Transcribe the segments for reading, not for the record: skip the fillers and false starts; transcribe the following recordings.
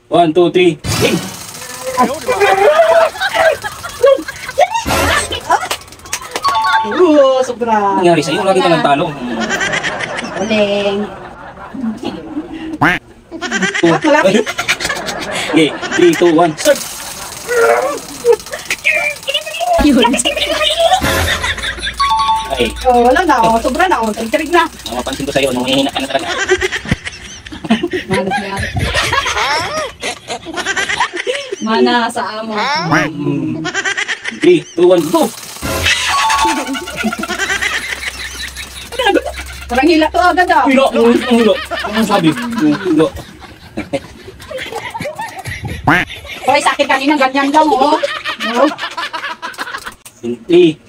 1, 2, 3. Game! Sobra. Nangyari sa'yo, lagi ka ng talo. Uling. Okay, 3, 2, 1, start! Okay, Wala na. Sobra na. Trig na. ang mapansin ko sa'yo, nung hihina ka na talaga. Mana sa amo. 3, 2, 1, go! Parang hila to agad ah. Hilo! Hilo! Ano sabi? Hilo! Hoy, sa akin kanina ganyan daw oh. 3, 2,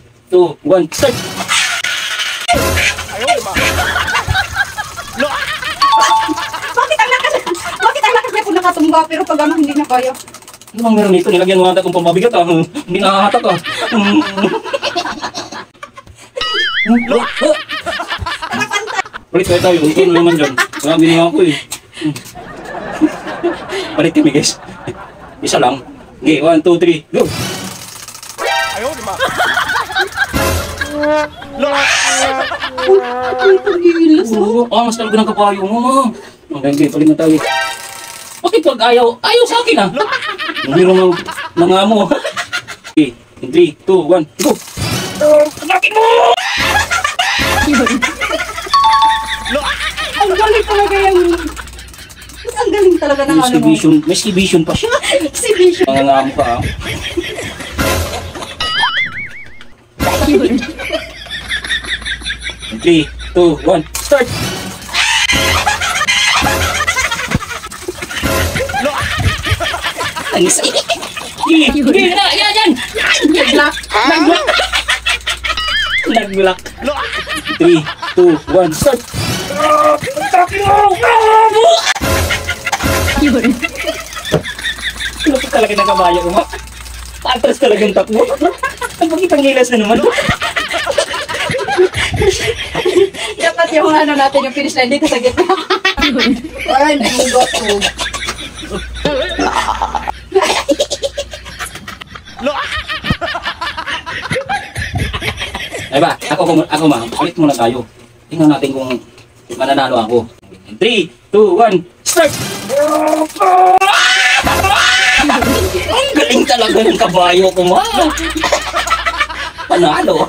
1, start! Bakit ang lakas niya kung nakatumba pero pag ano hindi na kaya? Ano bang meron dito? Nilagyan mo ata kung pamabigat ah. Hindi nakakatak ah. Palit tayo tayo. Ito naman dyan. Wala ginawa ko eh. Palit kami guys. Isa lang. Okay, 1, 2, 3, go! Oo, mas talaga ng kapayo mo. Okay, palit na tayo. Bakit pag ayaw sa akin ah? Hindi mo mga mo. Okay, 3, 2, 1, go! Bakit mo? Ang galing talaga yung... Ang galing talaga ng ano mo. May exhibition pa siya. Exhibition. Nangangamo ka ah. Three, 2, 1, start! Anis. Hindi na! Yan! Nag-lock. Nag-block. 3, 2, 1, start! Lupit talaga ng kabayo mo. Patras talagang takbo. Ang pagkitang gilas na naman. Dapat yung ano natin, yung finish line dito sa gitna. Ay, nahigot ko. Ay ba, ako ma, ulit muna tayo. Tingnan natin kung mananalo ako. 3, 2, 1, start! Ang galing talaga ng kabayo ko ma. Panalo.